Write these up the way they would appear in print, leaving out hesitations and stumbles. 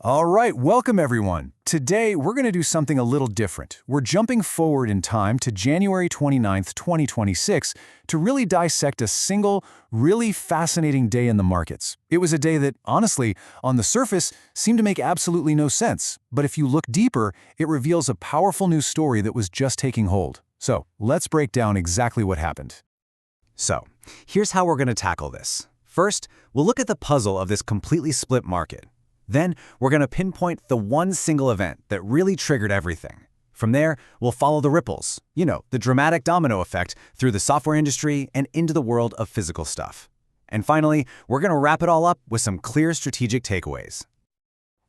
All right, welcome everyone. Today, we're going to do something a little different. We're jumping forward in time to January 29th, 2026 to really dissect a single, really fascinating day in the markets. It was a day that, honestly, on the surface, seemed to make absolutely no sense. But if you look deeper, it reveals a powerful new story that was just taking hold. So, let's break down exactly what happened. So, here's how we're going to tackle this. First, we'll look at the puzzle of this completely split market. Then, we're going to pinpoint the one single event that really triggered everything. From there, we'll follow the ripples, the dramatic domino effect through the software industry and into the world of physical stuff. And finally, we're going to wrap it all up with some clear strategic takeaways.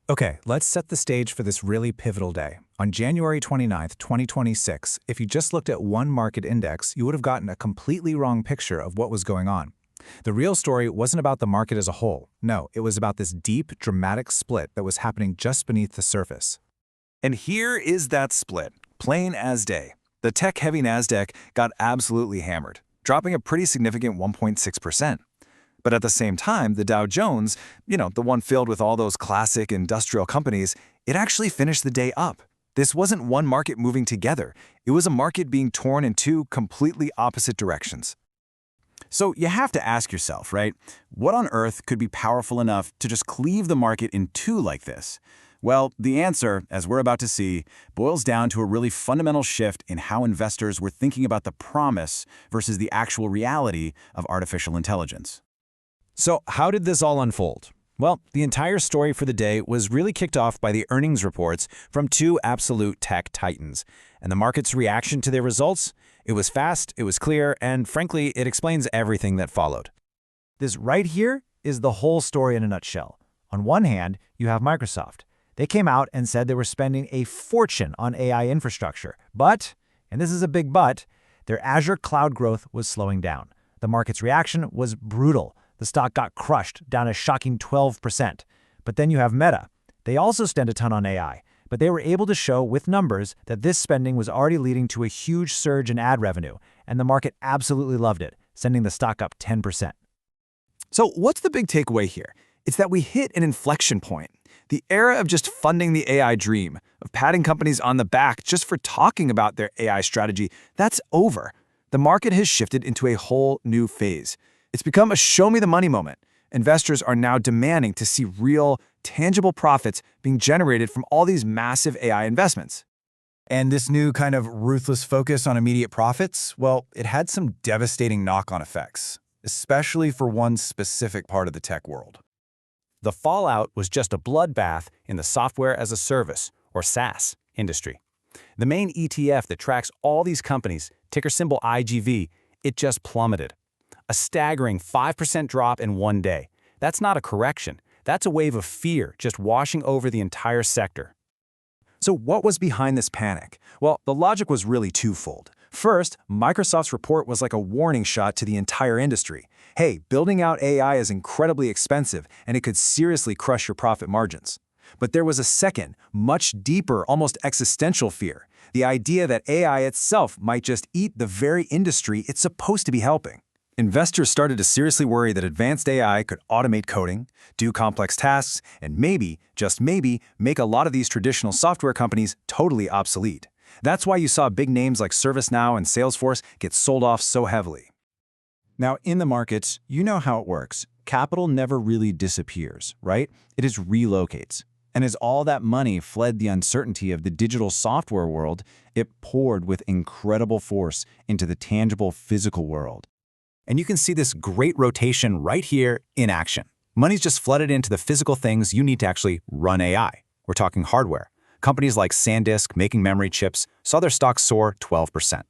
Okay, let's set the stage for this really pivotal day. On January 29th, 2026, if you just looked at one market index, you would have gotten a completely wrong picture of what was going on. The real story wasn't about the market as a whole. No, it was about this deep, dramatic split that was happening just beneath the surface. And here is that split, plain as day. The tech-heavy Nasdaq got absolutely hammered, dropping a pretty significant 1.6%. But at the same time, the Dow Jones, the one filled with all those classic industrial companies, it actually finished the day up. This wasn't one market moving together. It was a market being torn in two completely opposite directions. So you have to ask yourself, right? What on earth could be powerful enough to just cleave the market in two like this? Well, the answer, as we're about to see, boils down to a really fundamental shift in how investors were thinking about the promise versus the actual reality of artificial intelligence. So, how did this all unfold? Well, the entire story for the day was really kicked off by the earnings reports from two absolute tech titans. And the market's reaction to their results? It was fast, it was clear, and frankly, it explains everything that followed. This right here is the whole story in a nutshell. On one hand, you have Microsoft. They came out and said they were spending a fortune on AI infrastructure. But, and this is a big but, their Azure cloud growth was slowing down. The market's reaction was brutal. The stock got crushed, down a shocking 12%. But then you have Meta. They also spent a ton on AI, but they were able to show with numbers that this spending was already leading to a huge surge in ad revenue, and the market absolutely loved it, sending the stock up 10%. So what's the big takeaway here? It's that we hit an inflection point. The era of just funding the AI dream, of patting companies on the back just for talking about their AI strategy, that's over. The market has shifted into a whole new phase. It's become a show-me-the-money moment. Investors are now demanding to see real, tangible profits being generated from all these massive AI investments. And this new kind of ruthless focus on immediate profits, well, it had some devastating knock-on effects, especially for one specific part of the tech world. The fallout was just a bloodbath in the software as a service, or SaaS, industry. The main ETF that tracks all these companies, ticker symbol IGV, it just plummeted. A staggering 5% drop in one day. That's not a correction. That's a wave of fear just washing over the entire sector. So what was behind this panic? Well, the logic was really twofold. First, Microsoft's report was like a warning shot to the entire industry. Hey, building out AI is incredibly expensive, and it could seriously crush your profit margins. But there was a second, much deeper, almost existential fear. The idea that AI itself might just eat the very industry it's supposed to be helping. Investors started to seriously worry that advanced AI could automate coding, do complex tasks, and maybe, just maybe, make a lot of these traditional software companies totally obsolete. That's why you saw big names like ServiceNow and Salesforce get sold off so heavily. Now, in the markets, you know how it works. Capital never really disappears, right? It just relocates. And as all that money fled the uncertainty of the digital software world, it poured with incredible force into the tangible physical world. And you can see this great rotation right here in action. Money's just flooded into the physical things you need to actually run AI. We're talking hardware. Companies like SanDisk, making memory chips, saw their stocks soar 12%.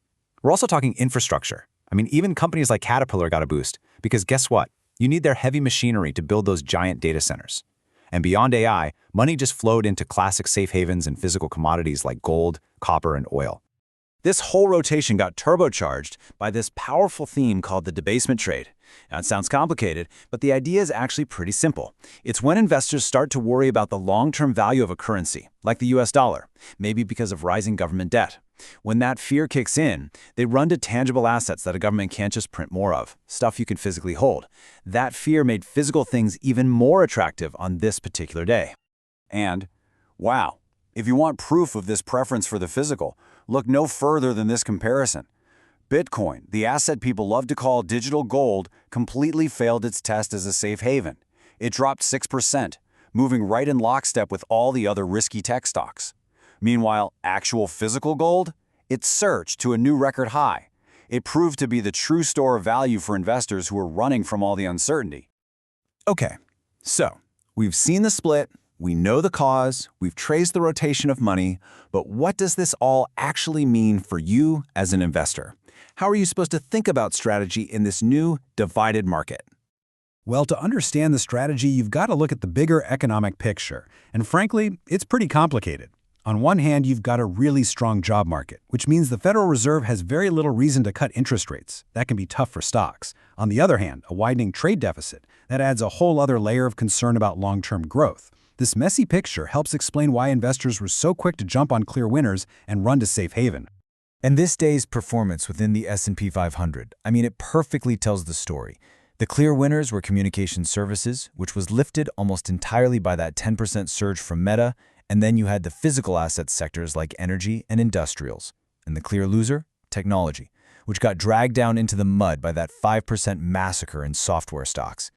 We're also talking infrastructure. I mean, even companies like Caterpillar got a boost, because guess what? You need their heavy machinery to build those giant data centers. And beyond AI, money just flowed into classic safe havens and physical commodities like gold, copper, and oil. This whole rotation got turbocharged by this powerful theme called the debasement trade. Now, it sounds complicated, but the idea is actually pretty simple. It's when investors start to worry about the long-term value of a currency, like the US dollar, maybe because of rising government debt. When that fear kicks in, they run to tangible assets that a government can't just print more of, stuff you can physically hold. That fear made physical things even more attractive on this particular day. And, wow, if you want proof of this preference for the physical, look no further than this comparison. Bitcoin, the asset people love to call digital gold, completely failed its test as a safe haven. It dropped 6%, moving right in lockstep with all the other risky tech stocks. Meanwhile, actual physical gold? It surged to a new record high. It proved to be the true store of value for investors who were running from all the uncertainty. Okay, so we've seen the split, we know the cause, we've traced the rotation of money, but what does this all actually mean for you as an investor? How are you supposed to think about strategy in this new, divided market? Well, to understand the strategy, you've got to look at the bigger economic picture. And frankly, it's pretty complicated. On one hand, you've got a really strong job market, which means the Federal Reserve has very little reason to cut interest rates. That can be tough for stocks. On the other hand, a widening trade deficit. That adds a whole other layer of concern about long-term growth. This messy picture helps explain why investors were so quick to jump on clear winners and run to safe haven. And this day's performance within the S&P 500, it perfectly tells the story. The clear winners were communication services, which was lifted almost entirely by that 10% surge from Meta, and then you had the physical asset sectors like energy and industrials. And the clear loser, technology, which got dragged down into the mud by that 5% massacre in software stocks.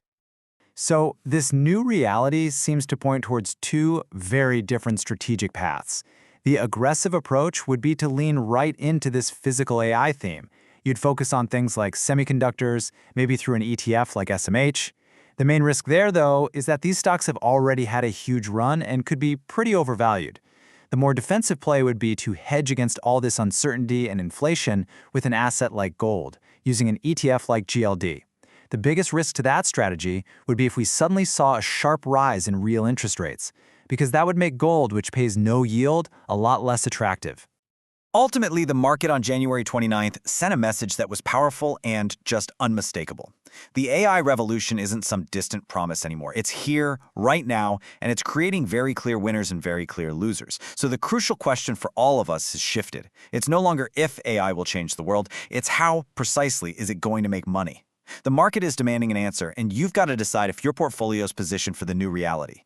So this new reality seems to point towards two very different strategic paths. The aggressive approach would be to lean right into this physical AI theme. You'd focus on things like semiconductors, maybe through an ETF like SMH. The main risk there, though, is that these stocks have already had a huge run and could be pretty overvalued. The more defensive play would be to hedge against all this uncertainty and inflation with an asset like gold, using an ETF like GLD. The biggest risk to that strategy would be if we suddenly saw a sharp rise in real interest rates, because that would make gold, which pays no yield, a lot less attractive. Ultimately, the market on January 29th sent a message that was powerful and just unmistakable. The AI revolution isn't some distant promise anymore. It's here, right now, and it's creating very clear winners and very clear losers. So the crucial question for all of us has shifted. It's no longer if AI will change the world, it's how, precisely, is it going to make money. The market is demanding an answer, and you've got to decide if your portfolio is positioned for the new reality.